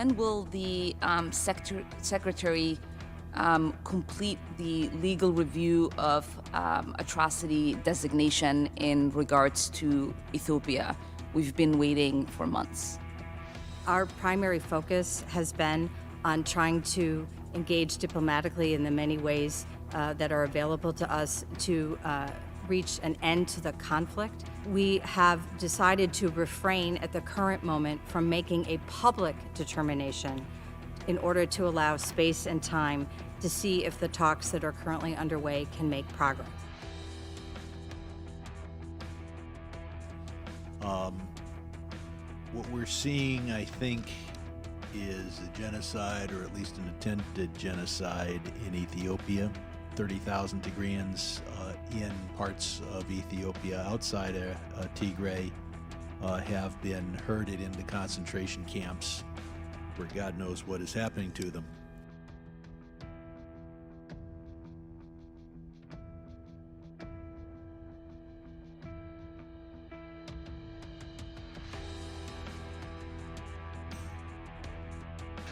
When will the Secretary complete the legal review of atrocity designation in regards to Ethiopia? We've been waiting for months. Our primary focus has been on trying to engage diplomatically in the many ways that are available to us to reach an end to the conflict. We have decided to refrain at the current moment from making a public determination in order to allow space and time to see if the talks that are currently underway can make progress. What we're seeing, I think, is a genocide, or at least an attempted genocide in Ethiopia. 30,000 Tigrayans in parts of Ethiopia outside of Tigray have been herded into concentration camps where God knows what is happening to them.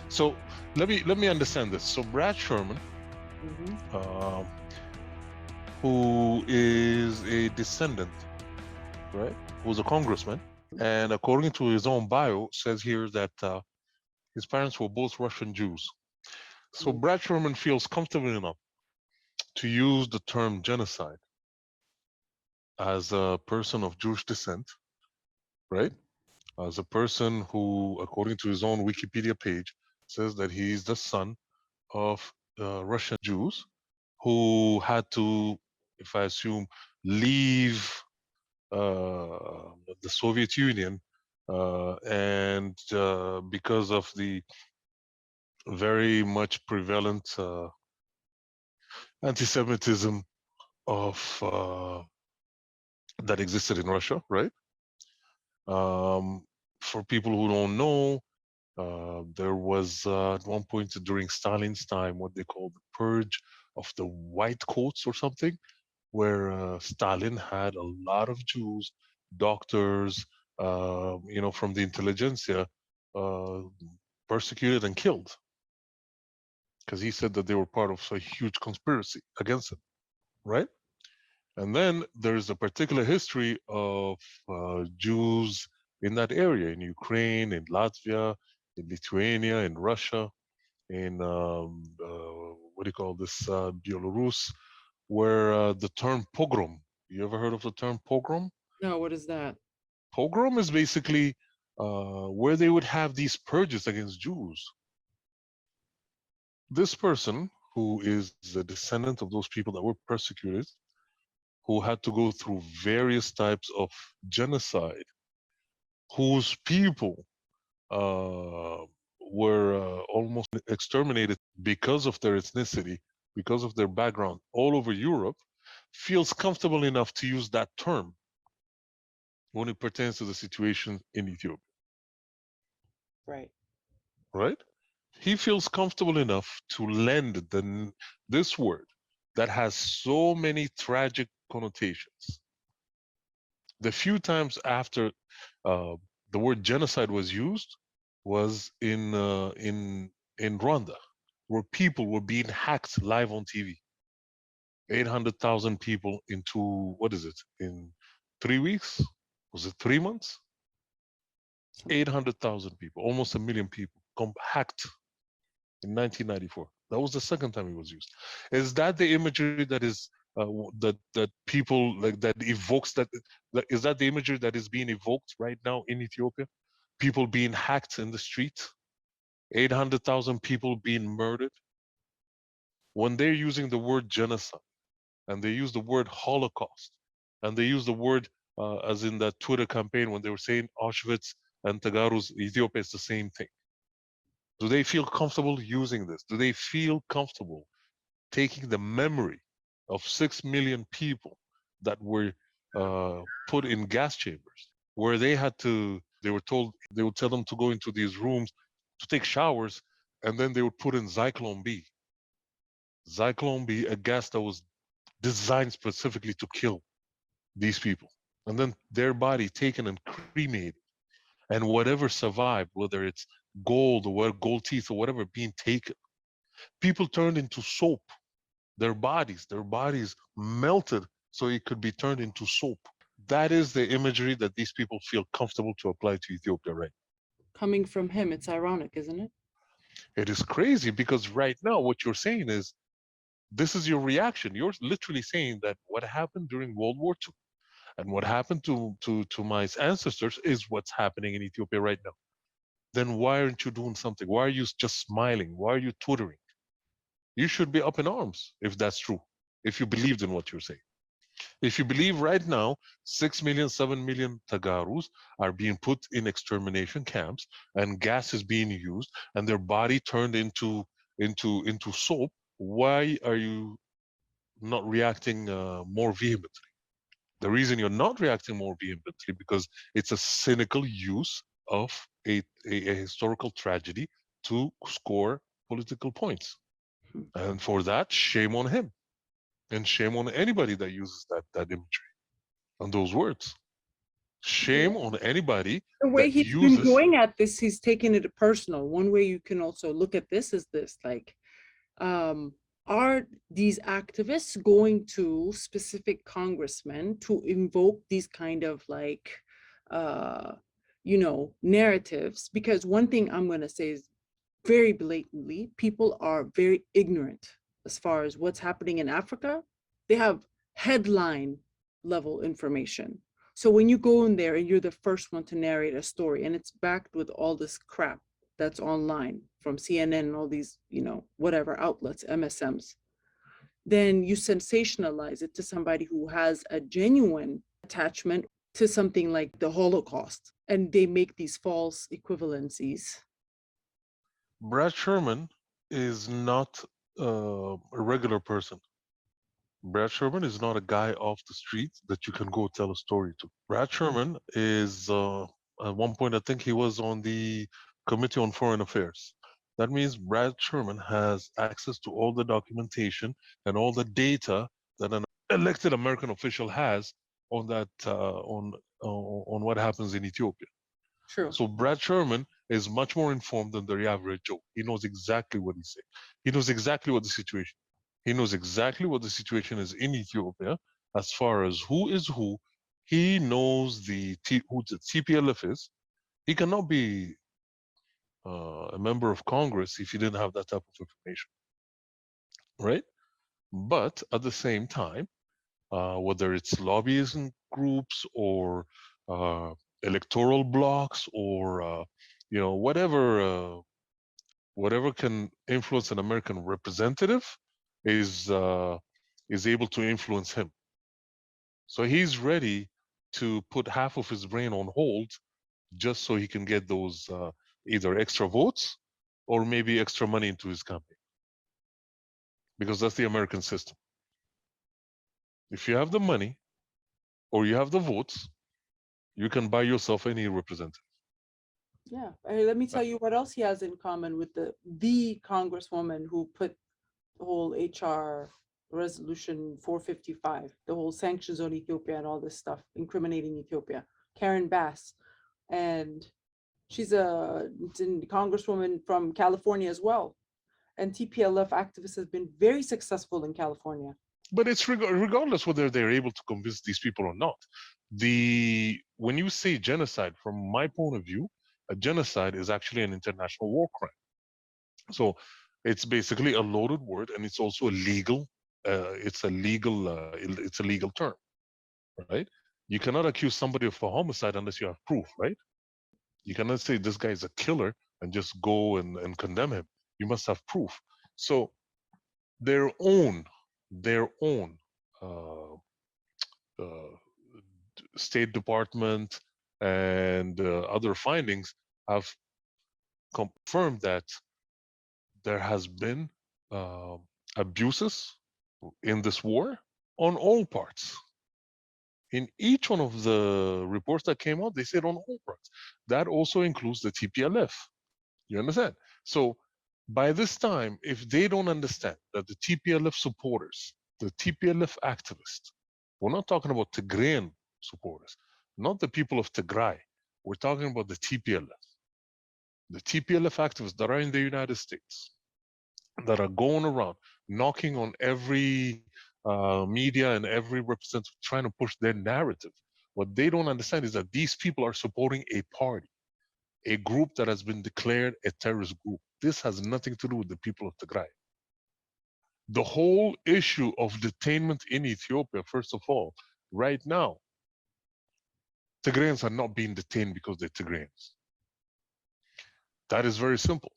So let me understand this. So Brad Sherman, who is a descendant, right? Who's a congressman, and according to his own bio, says here that his parents were both Russian Jews. So Brad Sherman feels comfortable enough to use the term genocide as a person of Jewish descent, right? As a person who, according to his own Wikipedia page, says that he's the son of Russian Jews who had to, if I assume, leave the Soviet Union and because of the very much prevalent anti-Semitism of that existed in Russia, right? For people who don't know, there was at one point during Stalin's time what they called the purge of the white coats or something, where Stalin had a lot of Jews, doctors, from the intelligentsia, persecuted and killed because he said that they were part of a huge conspiracy against him, right? And then there's a particular history of Jews in that area, in Ukraine, in Latvia, in Lithuania, in Russia, in what do you call this, Belarus, where the term pogrom, you ever heard of the term pogrom? No, what is that? Pogrom is basically where they would have these purges against Jews. This person, who is a descendant of those people that were persecuted, who had to go through various types of genocide, whose people were almost exterminated because of their ethnicity, because of their background all over Europe, feels comfortable enough to use that term when it pertains to the situation in Ethiopia. Right. Right? He feels comfortable enough to lend this word that has so many tragic connotations. The few times after the word genocide was used was in Rwanda, where people were being hacked live on TV. 800,000 people into, what is it, in 3 weeks? Was it 3 months? 800,000 people, almost 1 million people, hacked in 1994. That was the second time it was used. Is that the imagery that is that people like that evokes that? Is that the imagery that is being evoked right now in Ethiopia? People being hacked in the street, 800,000 people being murdered. When they're using the word genocide, and they use the word Holocaust, and they use the word as in that Twitter campaign when they were saying Auschwitz and Tagaruz, Ethiopia is the same thing. Do they feel comfortable using this? Do they feel comfortable taking the memory of 6 million people that were put in gas chambers, where they were told, they would tell them to go into these rooms to take showers, and then they would put in Zyklon B. Zyklon B, a gas that was designed specifically to kill these people. And then their body taken and cremated. And whatever survived, whether it's gold or gold teeth or whatever being taken. People turned into soap. Their bodies melted so it could be turned into soap. That is the imagery that these people feel comfortable to apply to Ethiopia right now. Coming from him, it's ironic, isn't it? It is crazy because right now what you're saying is this is your reaction. You're literally saying that what happened during World War II and what happened to my ancestors is what's happening in Ethiopia right now. Then why aren't you doing something? Why are you just smiling? Why are you twittering? You should be up in arms if that's true, if you believed in what you're saying. If you believe right now 6 million, 7 million Tagarus are being put in extermination camps and gas is being used and their body turned into soap, why are you not reacting more vehemently? The reason you're not reacting more vehemently because it's a cynical use of a historical tragedy to score political points. Hmm. And for that, shame on him. And shame on anybody that uses that imagery and those words. Shame on anybody The way that he's been uses. going at this, he's taking it personal. One way you can also look at this is this, like, are these activists going to specific congressmen to invoke these kind of like, narratives? Because one thing I'm going to say is very blatantly, people are very ignorant as far as what's happening in Africa. They have headline level information. So when you go in there and you're the first one to narrate a story and it's backed with all this crap that's online from CNN and all these, whatever outlets, MSMs, then you sensationalize it to somebody who has a genuine attachment to something like the Holocaust, and they make these false equivalencies. Brad Sherman is not a regular person. Brad Sherman is not a guy off the street that you can go tell a story to. Brad Sherman is, at one point, I think he was on the Committee on Foreign Affairs. That means Brad Sherman has access to all the documentation and all the data that an elected American official has on that on what happens in Ethiopia. True. So Brad Sherman is much more informed than the average Joe. He knows exactly what he's saying. He knows exactly what the situation. He knows exactly what the situation is in Ethiopia as far as who is who. He knows who the TPLF is. He cannot be a member of Congress if he didn't have that type of information, right? But at the same time, whether it's lobbyism groups or electoral blocks or whatever can influence an American representative is able to influence him. So he's ready to put half of his brain on hold just so he can get those either extra votes or maybe extra money into his campaign, because that's the American system. If you have the money or you have the votes, you can buy yourself any representative. Yeah. Hey, let me tell you what else he has in common with the congresswoman who put the whole HR resolution 455, the whole sanctions on Ethiopia and all this stuff, incriminating Ethiopia, Karen Bass. And she's a congresswoman from California as well. And TPLF activists have been very successful in California. But it's regardless whether they're able to convince these people or not. When you say genocide, from my point of view, a genocide is actually an international war crime. So it's basically a loaded word, and it's also a legal. It's a legal term, right? You cannot accuse somebody of a homicide unless you have proof, right? You cannot say this guy is a killer and just go and condemn him. You must have proof. So their own uh, uh, State Department and other findings have confirmed that there has been uh, abuses in this war on all parts. In each one of the reports that came out, they said on all parts. That also includes the TPLF. You understand? So by this time, if they don't understand that the TPLF supporters, the TPLF activists, we're not talking about Tigrayan supporters, not the people of Tigray. We're talking about the TPLF. The TPLF activists that are in the United States, that are going around knocking on every media and every representative trying to push their narrative. What they don't understand is that these people are supporting a party, a group that has been declared a terrorist group. This has nothing to do with the people of Tigray. The whole issue of detainment in Ethiopia, first of all, right now, Tigrayans are not being detained because they're Tigrayans. That is very simple.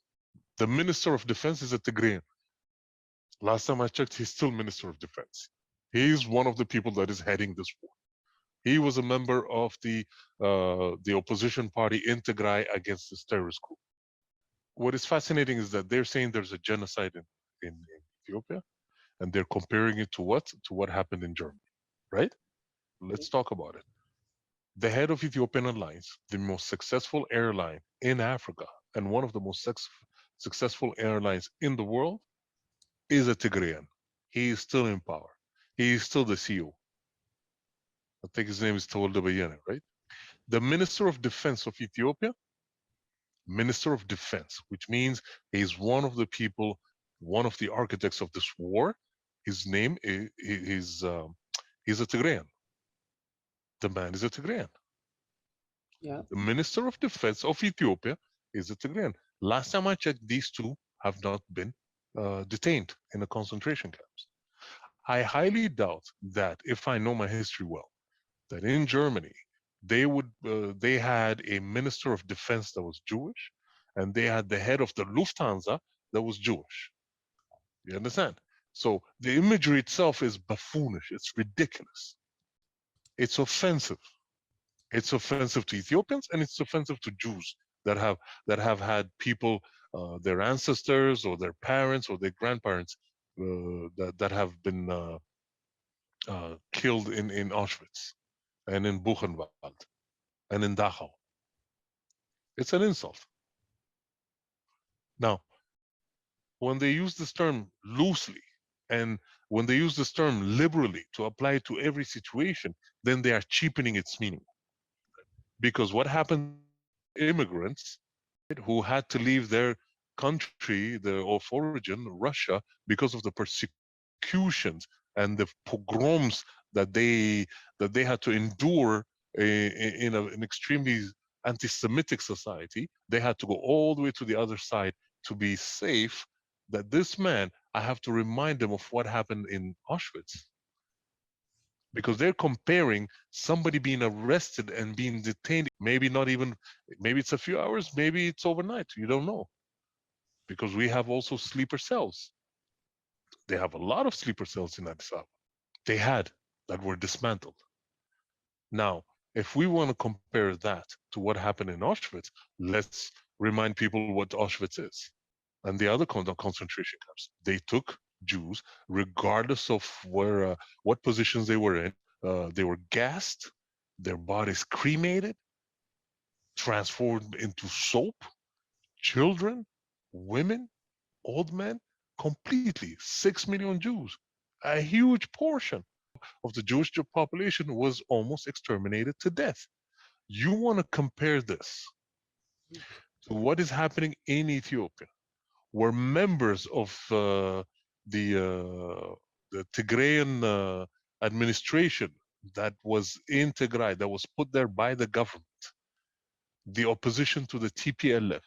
The Minister of Defense is a Tigrayan. Last time I checked, he's still Minister of Defense. He's one of the people that is heading this war. He was a member of the opposition party in Tigray against this terrorist group. What is fascinating is that they're saying there's a genocide in Ethiopia, and they're comparing it to what? To what happened in Germany, right? Let's talk about it. The head of Ethiopian Airlines, the most successful airline in Africa, and one of the most successful airlines in the world, is a Tigrayan. He is still in power. He is still the CEO. I think his name is Tawalda Bayane, right? The Minister of Defense of Ethiopia, Minister of Defense, which means he's one of the people, one of the architects of this war. His name is he's a Tigrayan. The man is a Tigrayan. Yeah. The Minister of Defense of Ethiopia is a Tigrayan. Last time I checked, these two have not been detained in the concentration camps. I highly doubt that, if I know my history well, that in Germany they had a Minister of Defense that was Jewish, and they had the head of the Lufthansa that was Jewish. You understand? So the imagery itself is buffoonish. It's ridiculous. It's offensive. It's offensive to Ethiopians, and it's offensive to Jews that have had people, their ancestors or their parents or their grandparents, that have been killed in Auschwitz and in Buchenwald and in Dachau. It's an insult. Now, when they use this term loosely and when they use this term liberally to apply it to every situation, then they are cheapening its meaning. Because what happens immigrants who had to leave their country of origin, Russia, because of the persecutions and the pogroms that they had to endure in an extremely anti-Semitic society. They had to go all the way to the other side to be safe. That this man, I have to remind them of what happened in Auschwitz, because they're comparing somebody being arrested and being detained, maybe not even, maybe it's a few hours, maybe it's overnight, you don't know, because we have also sleeper cells. They have a lot of sleeper cells in Addis Ababa. They had, that were dismantled. Now, if we want to compare that to what happened in Auschwitz, let's remind people what Auschwitz is and the other concentration camps. They took Jews, regardless of what positions they were in. They were gassed, their bodies cremated, transformed into soap, children, women, old men, completely. 6 million Jews, a huge portion of the Jewish population was almost exterminated to death. You want to compare this to what is happening in Ethiopia, where members of the Tigrayan administration that was in Tigray, that was put there by the government, the opposition to the TPLF,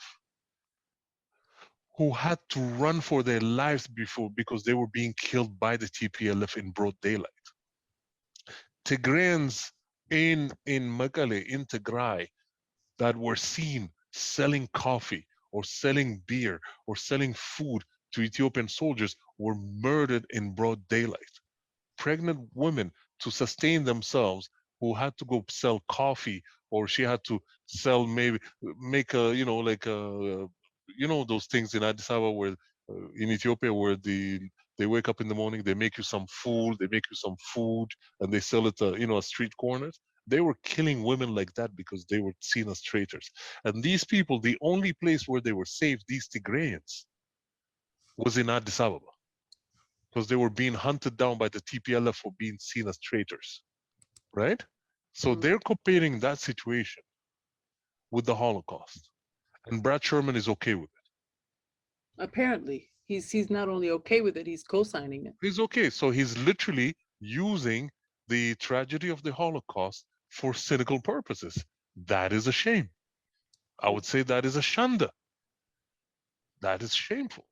who had to run for their lives before because they were being killed by the TPLF in broad daylight. Tigrayans in Mekelle, in Tigray, that were seen selling coffee or selling beer or selling food to Ethiopian soldiers were murdered in broad daylight. Pregnant women, to sustain themselves, who had to go sell coffee, or she had to sell, maybe make a, like a, those things in Addis Ababa, where in Ethiopia, where they wake up in the morning, they make you some food, and they sell it at street corners. They were killing women like that because they were seen as traitors. And these people, the only place where they were safe, these Tigrayans, was in Addis Ababa, because they were being hunted down by the TPLF for being seen as traitors, right? So they're comparing that situation with the Holocaust. And Brad Sherman is okay with it. Apparently, he's not only okay with it, he's co-signing it. He's okay. So he's literally using the tragedy of the Holocaust for cynical purposes. That is a shame. I would say that is a shanda. That is shameful.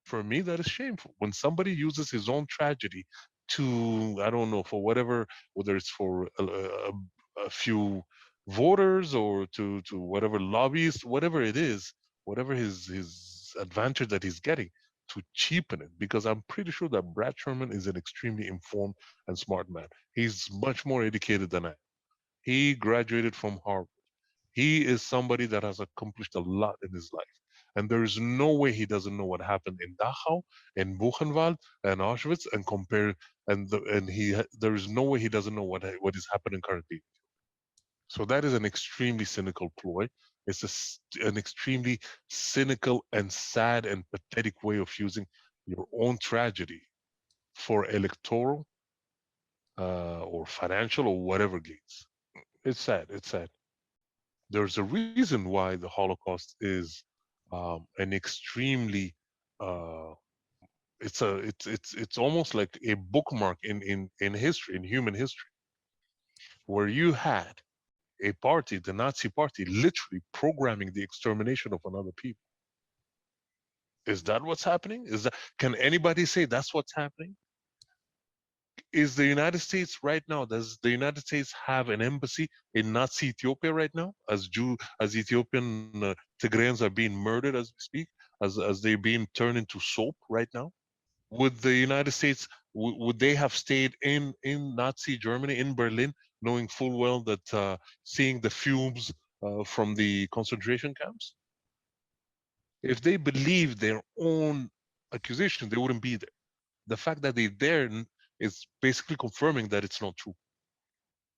For me, that is shameful. When somebody uses his own tragedy to, I don't know, for whatever, whether it's for a few voters or to whatever lobbyists, whatever it is, whatever his advantage that he's getting, to cheapen it. Because I'm pretty sure that Brad Sherman is an extremely informed and smart man. He's much more educated than I am. He graduated from Harvard. He is somebody that has accomplished a lot in his life. And there is no way he doesn't know what happened in Dachau, in Buchenwald, and Auschwitz, and compare, there is no way he doesn't know what is happening currently. So that is an extremely cynical ploy. It's an extremely cynical and sad and pathetic way of using your own tragedy for electoral or financial or whatever gains. It's sad. It's sad. There's a reason why the Holocaust is an extremely it's almost like a bookmark in history, in human history, where you had a party, the Nazi party, literally programming the extermination of another people. Is that what's happening? Is that, can anybody say that's what's happening? Is the United States right now, does the United States have an embassy in Nazi Ethiopia right now, as Ethiopian Tigrayans are being murdered as we speak, as they're being turned into soap right now? Would the United States, would they have stayed in Nazi Germany, in Berlin, knowing full well that seeing the fumes from the concentration camps? If they believed their own accusation, they wouldn't be there. The fact that they're there is basically confirming that it's not true.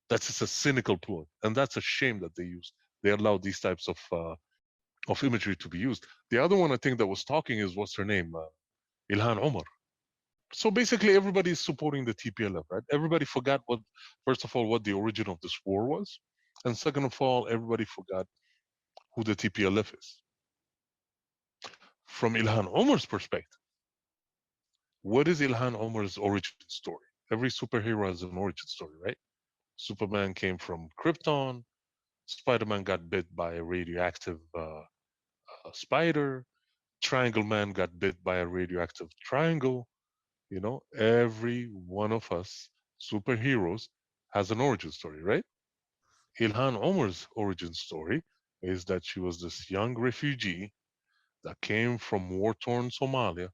That's just a cynical ploy, and that's a shame that they allow these types of imagery to be used. The other one I think that was talking is, what's her name, Ilhan Omar. So basically, everybody is supporting the TPLF, right? Everybody forgot what, first of all, what the origin of this war was, and second of all, everybody forgot who the TPLF is. From Ilhan Omar's perspective, what is Ilhan Omar's origin story? Every superhero has an origin story, right? Superman came from Krypton. Spider-Man got bit by a radioactive spider. Triangle Man got bit by a radioactive triangle. You know, every one of us superheroes has an origin story, right? Ilhan Omar's origin story is that she was this young refugee that came from war-torn Somalia,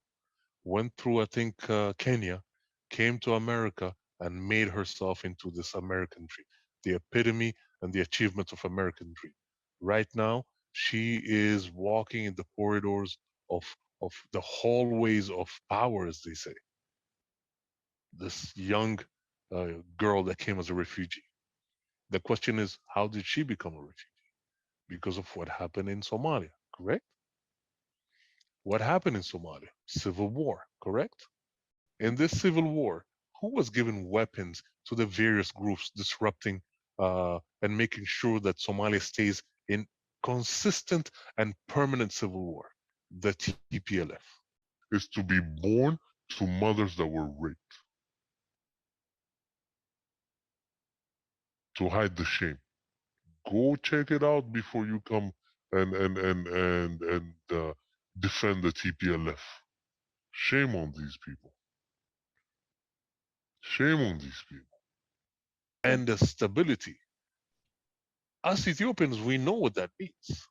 went through, I think, Kenya, came to America, and made herself into this American dream, the epitome and the achievement of American dream. Right now, she is walking in the corridors of of the hallways of power, as they say. This young girl that came as a refugee. The question is, how did she become a refugee? Because of what happened in Somalia, correct? What happened in Somalia? Civil war, correct? In this civil war, who was given weapons to the various groups disrupting and making sure that Somalia stays in consistent and permanent civil war? The TPLF. Is to be born to mothers that were raped, to hide the shame. Go check it out before you come and defend the TPLF. Shame on these people. Shame on these people. And the stability. Us Ethiopians, we know what that means.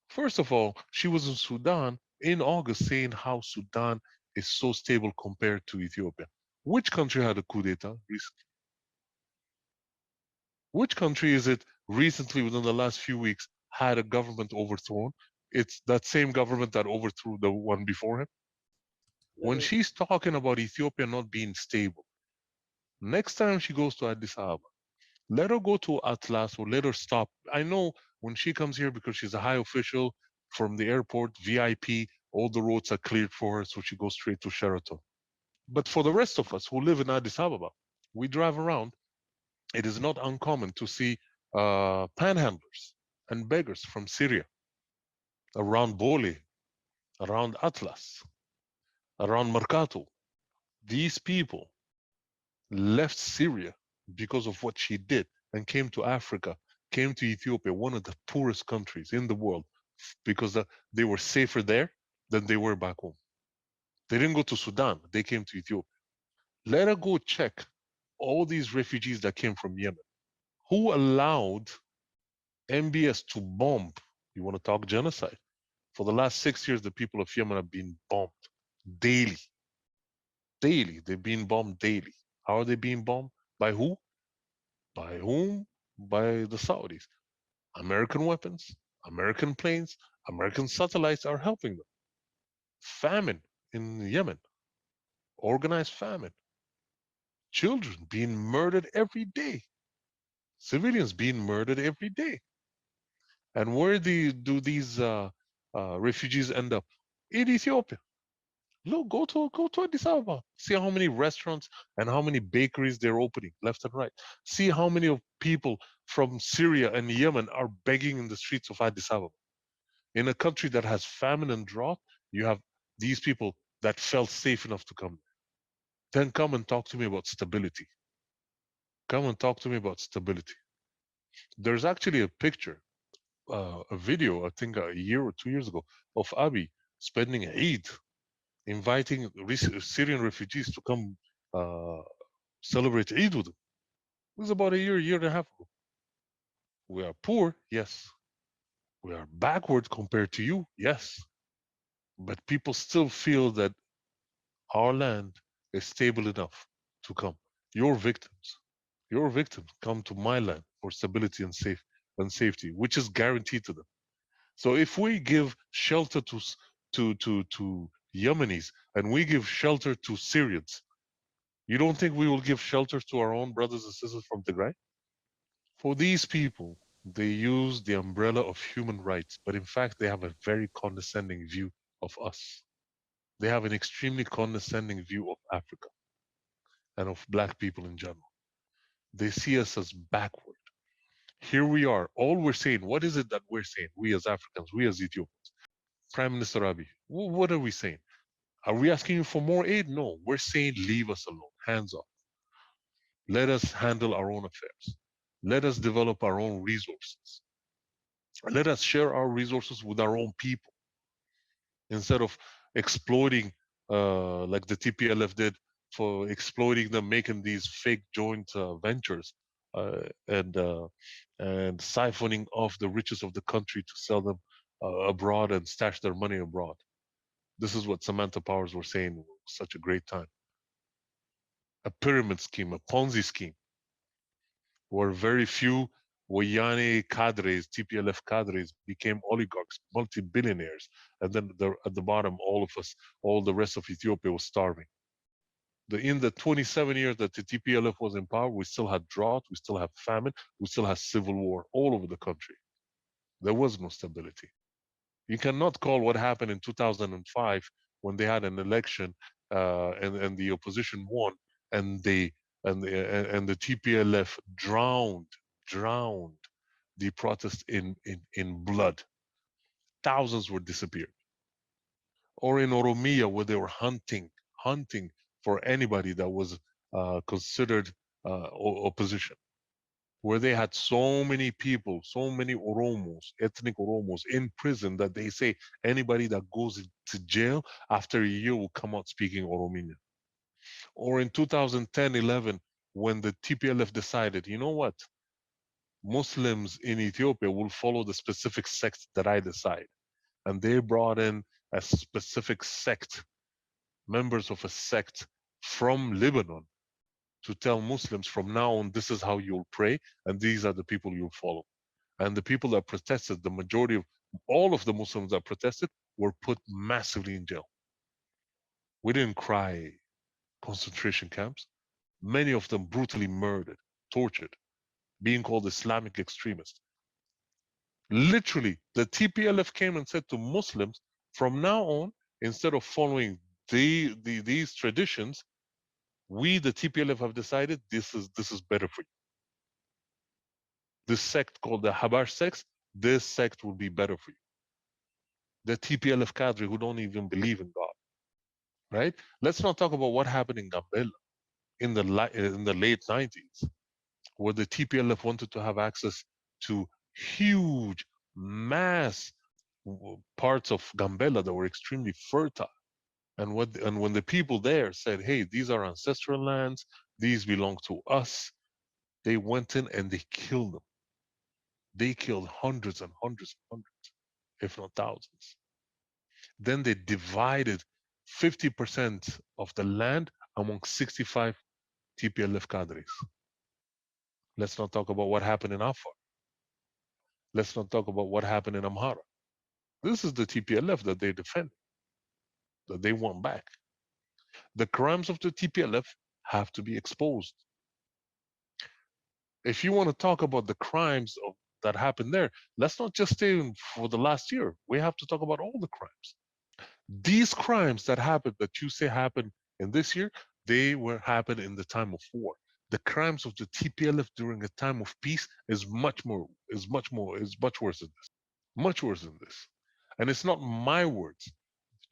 First of all, she was in Sudan in August saying how Sudan is so stable compared to Ethiopia. Which country had a coup d'etat recently? Which country is it recently, within the last few weeks, had a government overthrown? It's that same government that overthrew the one before him. When she's talking about Ethiopia not being stable, next time she goes to Addis Ababa, let her go to Atlas or let her stop. I know when she comes here, because she's a high official from the airport, VIP, all the roads are cleared for her, so she goes straight to Sheraton. But for the rest of us who live in Addis Ababa, we drive around. It is not uncommon to see panhandlers and beggars from Syria, around Bole, around Atlas, around Mercato. These people left Syria because of what she did and came to Africa, came to Ethiopia, one of the poorest countries in the world, because they were safer there than they were back home. They didn't go to Sudan, they came to Ethiopia. Let us go check all these refugees that came from Yemen. Who allowed MBS to bomb? You want to talk genocide? For the last 6 years, the people of Yemen have been bombed daily. Daily. They've been bombed daily. How are they being bombed? By who? By whom? By the Saudis. American weapons, American planes, American satellites are helping them. Famine in Yemen, organized famine, children being murdered every day, civilians being murdered every day. And where do these refugees end up? In Ethiopia. Look, go to Addis Ababa. See how many restaurants and how many bakeries they're opening left and right. See how many of people from Syria and Yemen are begging in the streets of Addis Ababa. In a country that has famine and drought, you have these people that felt safe enough to come. Then come and talk to me about stability. Come and talk to me about stability. There's actually a picture, a video, I think a year or 2 years ago, of Abiy spending Eid, inviting Syrian refugees to come uh, celebrate Eid with him. It was about a year and a half ago. We are poor, yes. We are backward compared to you, yes. But people still feel that our land is stable enough to come. Your victims, your victims come to my land for stability and safety, which is guaranteed to them. So if we give shelter to Yemenis and we give shelter to Syrians, you don't think we will give shelter to our own brothers and sisters from Tigray? For these people, they use the umbrella of human rights, but in fact, they have a very condescending view of us. They have an extremely condescending view of Africa and of black people in general. They see us as backward. Here we are. All we're saying, what is it that we're saying? We as Africans, we as Ethiopians. Prime Minister Abiy, what are we saying? Are we asking you for more aid? No, we're saying leave us alone, hands off. Let us handle our own affairs. Let us develop our own resources. Let us share our resources with our own people instead of exploiting, like the TPLF did, for exploiting them, making these fake joint ventures uh, and uh, and siphoning off the riches of the country to sell them abroad and stash their money abroad. This is what Samantha Powers was saying. Was such a great time. A pyramid scheme, a Ponzi scheme, where very few Wayane cadres, TPLF cadres, became oligarchs, multi-billionaires, and then at the bottom, all of us, all the rest of Ethiopia was starving. In the 27 years that the TPLF was in power, we still had drought, we still have famine, we still have civil war all over the country. There was no stability. You cannot call what happened in 2005 when they had an election and the opposition won and the TPLF drowned the protest in blood. Thousands were disappeared. Or in Oromia where they were hunting for anybody that was considered opposition, where they had so many people, so many Oromos, ethnic Oromos in prison that they say anybody that goes to jail after a year will come out speaking Oromian. Or in 2010-11, when the TPLF decided, you know what, Muslims in Ethiopia will follow the specific sect that I decide. And they brought in a specific sect, members of a sect from Lebanon, to tell Muslims from now on, this is how you'll pray, and these are the people you'll follow. And the people that protested, the majority of all of the Muslims that protested, were put massively in jail. We didn't cry concentration camps. Many of them brutally murdered, tortured, being called Islamic extremists. Literally, the TPLF came and said to Muslims, from now on, instead of following these traditions, we, the TPLF, have decided this is better for you. This sect called the Habash sect, this sect will be better for you. The TPLF cadre who don't even believe in God, right? Let's not talk about what happened in Gambela in the late 90s, where the TPLF wanted to have access to huge, mass parts of Gambela that were extremely fertile. And when the people there said, "Hey, these are ancestral lands; these belong to us," they went in and they killed them. They killed hundreds and hundreds and hundreds, if not thousands. Then they divided 50% of the land among 65 TPLF cadres. Let's not talk about what happened in Afar. Let's not talk about what happened in Amhara. This is the TPLF that they defend, that they want back. The crimes of the TPLF have to be exposed. If you want to talk about the crimes that happened there, let's not just stay for the last year. We have to talk about all the crimes. These crimes that happened, that you say happened in this year, they were happened in the time of war. The crimes of the TPLF during a time of peace is much worse than this. Much worse than this. And it's not my words.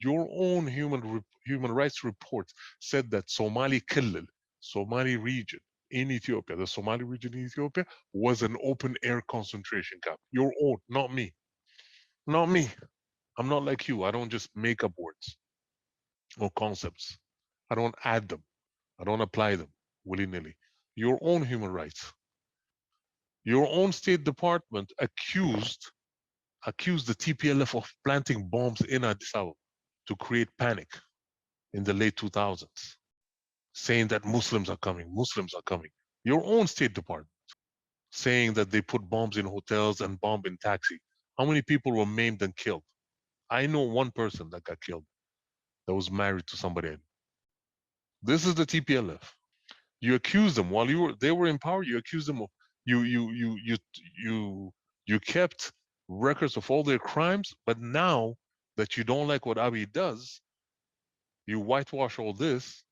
Your own human rights report said that Somali Killil, Somali region in Ethiopia, the Somali region in Ethiopia was an open air concentration camp. Your own, not me. Not me. I'm not like you. I don't just make up words or concepts. I don't add them. I don't apply them willy-nilly. Your own human rights. Your own State Department accused the TPLF of planting bombs in Addis Ababa to create panic in the late 2000s, saying that Muslims are coming, Muslims are coming. Your own State Department saying that they put bombs in hotels and bomb in taxi. How many people were maimed and killed? I know one person that got killed that was married to somebody. This is the TPLF. You accuse them while they were in power. You accuse them of you you you you you you kept records of all their crimes, but now that you don't like what Abiy does, you whitewash all this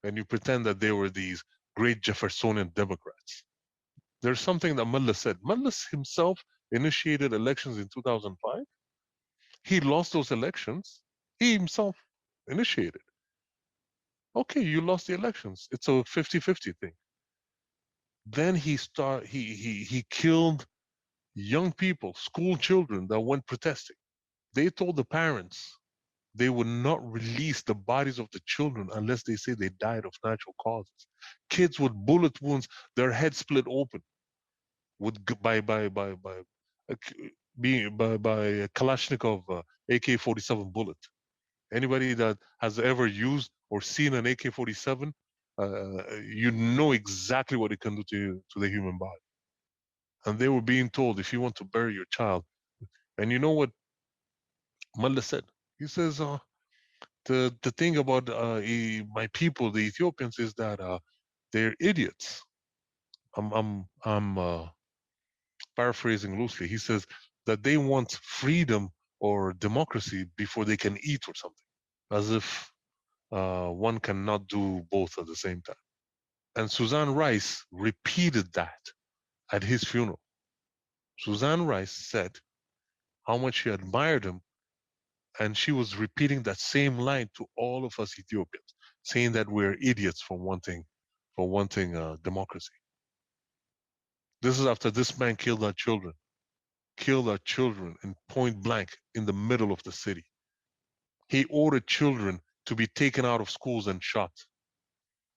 and you pretend that they were these great Jeffersonian Democrats. There's something that Mullah said. Mullah himself initiated elections in 2005. He lost those elections. He himself initiated. Okay, you lost the elections. It's a 50-50 thing. Then he killed young people, school children that went protesting. They told the parents they would not release the bodies of the children unless they say they died of natural causes. Kids with bullet wounds, their heads split open, with by a Kalashnikov AK-47 bullet. Anybody that has ever used or seen an AK-47, you know exactly what it can do to the human body. And they were being told, if you want to bury your child, and you know what Mullah said? He says, the thing about my people, the Ethiopians, is that they're idiots. I'm paraphrasing loosely. He says that they want freedom or democracy before they can eat or something, as if one cannot do both at the same time. And Suzanne Rice repeated that at his funeral. Suzanne Rice said how much she admired him, and she was repeating that same line to all of us Ethiopians, saying that we're idiots for wanting democracy. This is after this man killed our children in point blank in the middle of the city. He ordered children to be taken out of schools and shot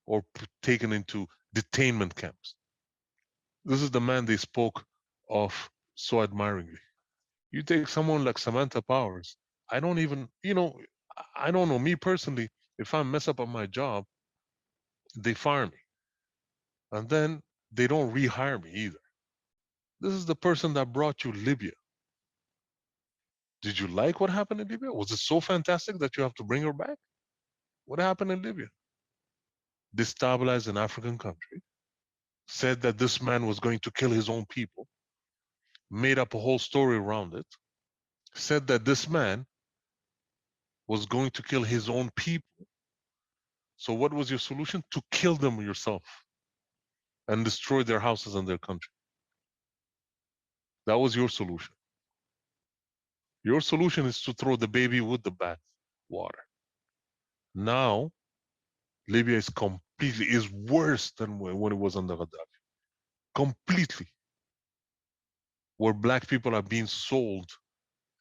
or taken into detainment camps. This is the man they spoke of so admiringly. You take someone like Samantha Powers, I don't even, I don't know, me personally, if I mess up on my job, they fire me. And then they don't rehire me either. This is the person that brought you Libya. Did you like what happened in Libya? Was it so fantastic that you have to bring her back? What happened in Libya? Destabilized an African country, said that this man was going to kill his own people, made up a whole story around it, said that this man was going to kill his own people. So what was your solution? To kill them yourself and destroy their houses and their country. That was your solution. Your solution is to throw the baby with the bath water. Now, Libya is worse than when it was under Gaddafi. Completely, where black people are being sold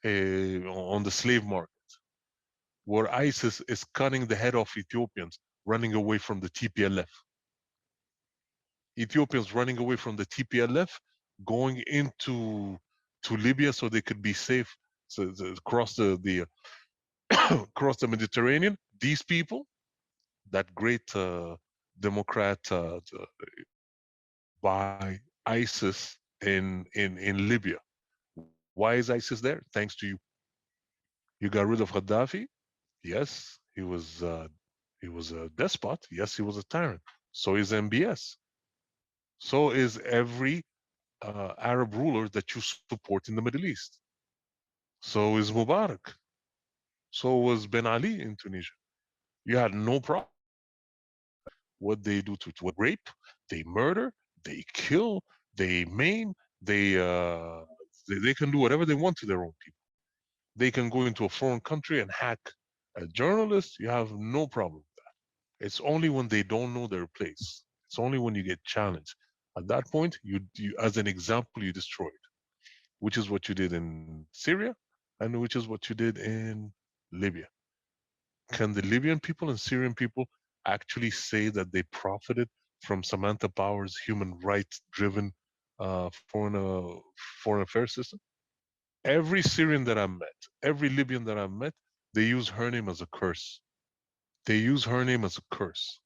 on the slave market, where ISIS is cutting the head off Ethiopians running away from the TPLF. Ethiopians running away from the TPLF, going into to Libya so they could be safe, across the across the Mediterranean. These people, that great Democrat by ISIS in Libya. Why is ISIS there? Thanks to you. You got rid of Gaddafi. Yes, he was a despot. Yes, he was a tyrant. So is MBS. So is every Arab ruler that you support in the Middle East. So is Mubarak. So was Ben Ali in Tunisia. You had no problem. What they do to rape, they murder, they kill, they maim, they can do whatever they want to their own people. They can go into a foreign country and hack a journalist. You have no problem with that. It's only when they don't know their place. It's only when you get challenged. At that point, you as an example, you destroy it, which is what you did in Syria, and which is what you did in Libya. Can the Libyan people and Syrian people actually say that they profited from Samantha Power's human rights driven foreign affairs system? Every Syrian that I met, every Libyan that I met, they use her name as a curse. They use her name as a curse.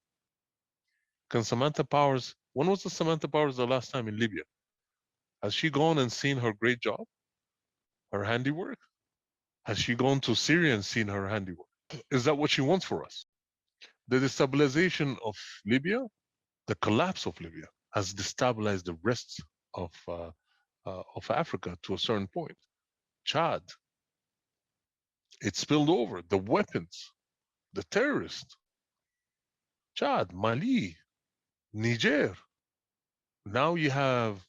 Can Samantha Powers, when was the Samantha Powers the last time in Libya? Has she gone and seen her great job, her handiwork? Has she gone to Syria and seen her handiwork? Is that what she wants for us? The destabilization of Libya, the collapse of Libya, has destabilized the rest of Africa to a certain point. Chad, it spilled over. The weapons, the terrorists, Chad, Mali, Niger. Now you have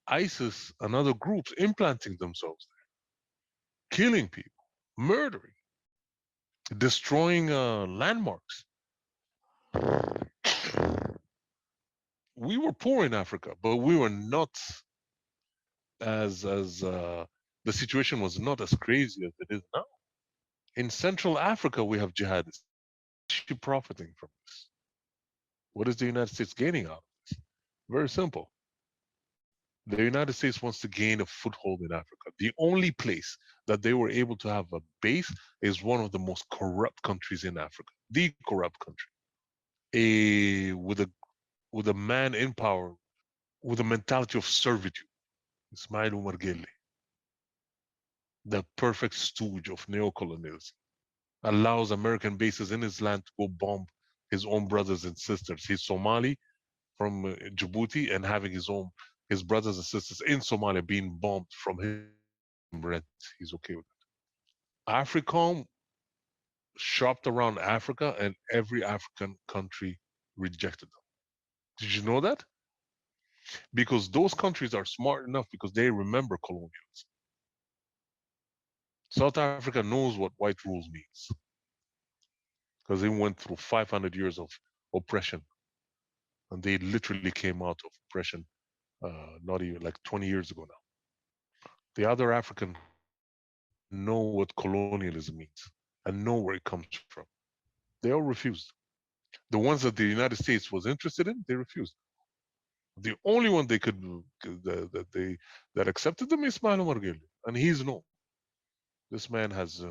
ISIS and other groups implanting themselves there, killing people, murdering, destroying landmarks. We were poor in Africa, but we were not as the situation was not as crazy as it is now. In Central Africa, we have jihadists. She profiting from this. What is the United States gaining out of this? Very simple. The United States wants to gain a foothold in Africa. The only place that they were able to have a base is one of the most corrupt countries in Africa, the corrupt country. With a man in power with a mentality of servitude, Ismail Umar Gelle, the perfect stooge of neocolonialism, allows American bases in his land to go bomb his own brothers and sisters. He's Somali from Djibouti and having his brothers and sisters in Somalia being bombed from his rent. He's okay with that. AFRICOM shopped around Africa and every African country rejected them. Did you know that? Because those countries are smart enough because they remember colonialism. South Africa knows what white rules means because they went through 500 years of oppression and they literally came out of oppression not even like 20 years ago now. The other African know what colonialism means and know where it comes from. They all refused. The ones that the United States was interested in, they refused. The only one they could that accepted them is Ismail Omar Guelleh, and he's no. This man has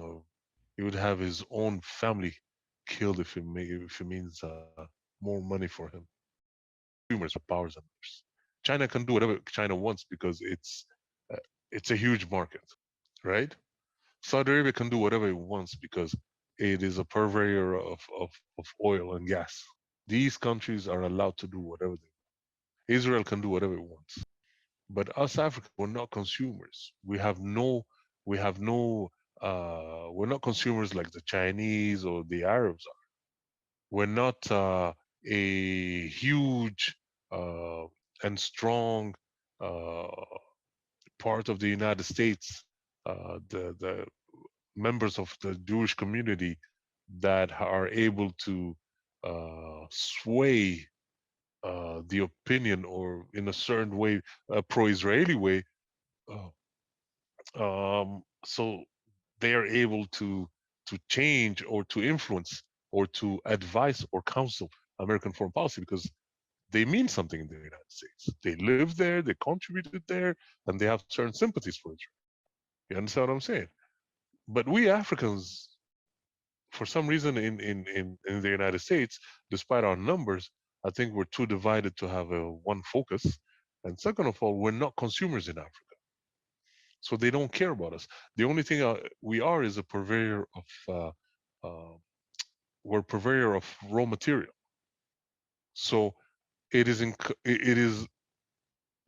he would have his own family killed if it means more money for him. Consumers have powers and others. China can do whatever China wants because it's a huge market, right? Saudi Arabia can do whatever it wants because it is a purveyor of oil and gas. These countries are allowed to do whatever they want. Israel can do whatever it wants. But us Africans, we're not consumers. We're not consumers like the Chinese or the Arabs are. We're not a huge uh, and strong uh, part of the United States, the members of the Jewish community that are able to sway the opinion, or in a certain way, a pro-Israeli way, uh, so they are able to change or to influence or to advise or counsel American foreign policy, because they mean something in the United States. They live there, they contributed there, and they have certain sympathies for Israel. You understand what I'm saying? But we Africans, for some reason, in the United States, despite our numbers, I think we're too divided to have a one focus. And second of all, we're not consumers in Africa, so they don't care about us. The only thing we are is a purveyor of uh, we're purveyor of raw material. So it is it is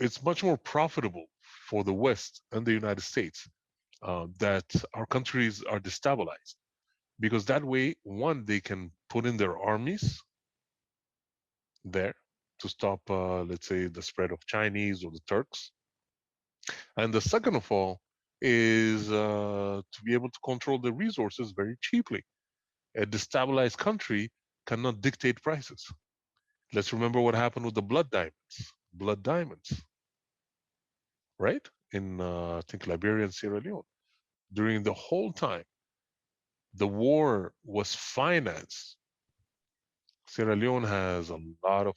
it's much more profitable for the West and the United States that our countries are destabilized, because that way, one, they can put in their armies there to stop, let's say, the spread of Chinese or the Turks, and the second of all is to be able to control the resources very cheaply. A destabilized country cannot dictate prices. Let's remember what happened with the blood diamonds. Blood diamonds, right? In I think Liberia and Sierra Leone. During the whole time, the war was financed. Sierra Leone has a lot of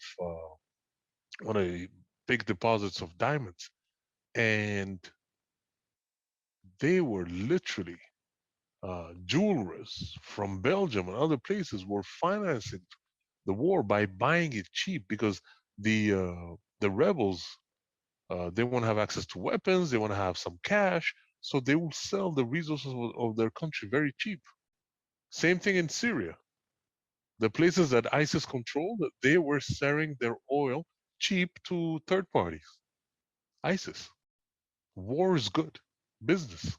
one of the big deposits of diamonds, and they were literally jewelers from Belgium and other places were financing the war by buying it cheap, because the rebels, they want to have access to weapons, they want to have some cash, so they will sell the resources of their country very cheap. Same thing in Syria. The places that ISIS controlled, they were selling their oil cheap to third parties. ISIS. War is good business.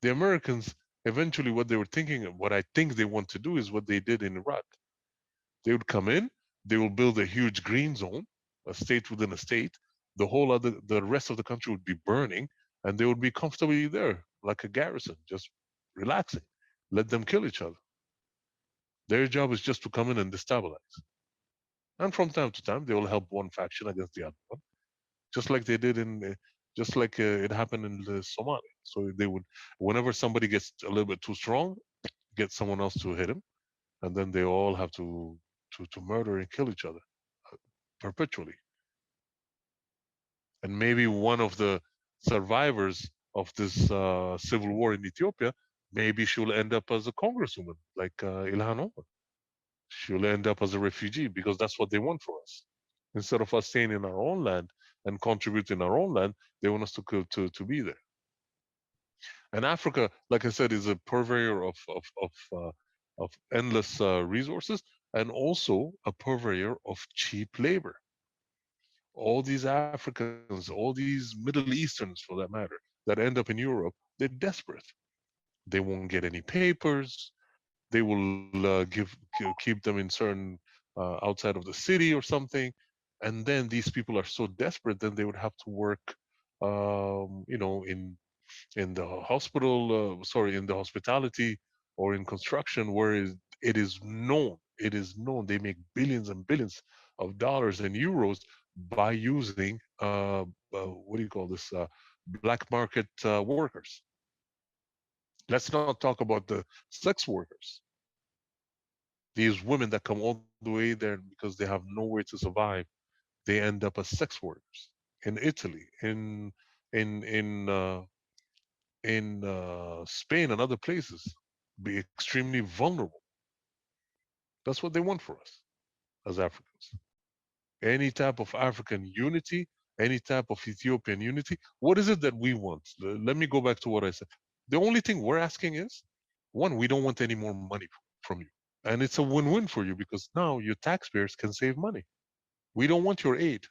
The Americans, eventually, what they were thinking, what I think they want to do, is what they did in Iraq. They would come in, they will build a huge green zone, a state within a state. The rest of the country would be burning, and they would be comfortably there, like a garrison, just relaxing. Let them kill each other. Their job is just to come in and destabilize. And from time to time, they will help one faction against the other one, just like they did just like it happened in Somalia. So they would, whenever somebody gets a little bit too strong, get someone else to hit him, and then they all have to murder and kill each other perpetually. And maybe one of the survivors of this civil war in Ethiopia, maybe she'll end up as a congresswoman like Ilhan Omar. She'll end up as a refugee, because that's what they want for us. Instead of us staying in our own land and contributing our own land, they want us to be there. And Africa, like I said, is a purveyor of endless resources, and also a purveyor of cheap labor. All these Africans, all these Middle Easterns, for that matter, that end up in Europe, they're desperate. They won't get any papers. They will keep them in certain outside of the city or something, and then these people are so desperate, then they would have to work, in the hospital, sorry, in the hospitality or in construction, where it is known they make billions and billions of dollars and euros by using what do you call this, black market workers. Let's not talk about the sex workers, these women that come all the way there because they have no way to survive. They end up as sex workers in Italy, in Spain and other places, be extremely vulnerable. That's what they want for us as Africans. Any type of African unity, any type of Ethiopian unity. What is it that we want? Let me go back to what I said. The only thing we're asking is, one, we don't want any more money from you. And it's a win-win for you, because now your taxpayers can save money. We don't want your aid.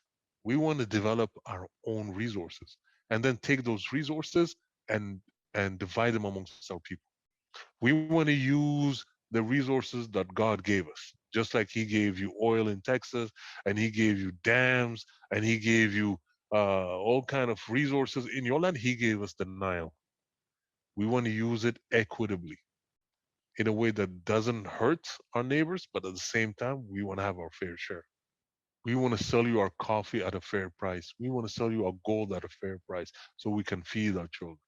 We want to develop our own resources, and then take those resources and divide them amongst our people. We want to use the resources that God gave us, just like He gave you oil in Texas, and He gave you dams, and He gave you all kind of resources in your land. He gave us the Nile. We want to use it equitably in a way that doesn't hurt our neighbors, but at the same time, we want to have our fair share. We want to sell you our coffee at a fair price. We want to sell you our gold at a fair price so we can feed our children.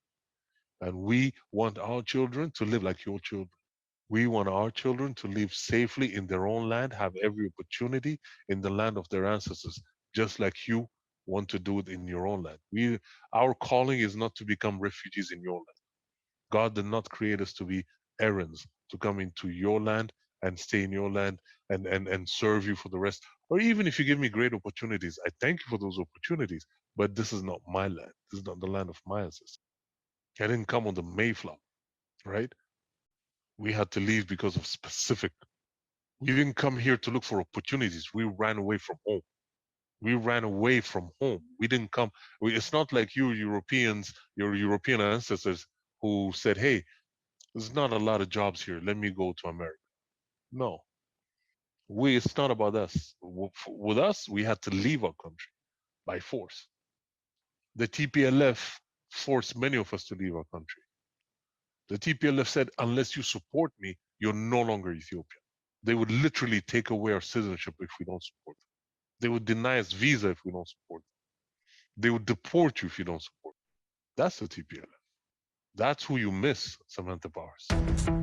And we want our children to live like your children. We want our children to live safely in their own land, have every opportunity in the land of their ancestors, just like you want to do it in your own land. Our calling is not to become refugees in your land. God did not create us to be errands, to come into your land and stay in your land and serve you for the rest. Or even if you give me great opportunities, I thank you for those opportunities, but this is not my land. This is not the land of my ancestors. I didn't come on the Mayflower, right? We had to leave because of specific. We didn't come here to look for opportunities. We ran away from home. We ran away from home. We didn't come. It's not like you Europeans, your European ancestors, who said, "Hey, there's not a lot of jobs here. Let me go to America." No, it's not about us. With us, we had to leave our country by force. The TPLF forced many of us to leave our country. The TPLF said, unless you support me, you're no longer Ethiopian. They would literally take away our citizenship if we don't support them. They would deny us visa if we don't support them. They would deport you if you don't support them. That's the TPLF. That's who you miss, Samantha Powers.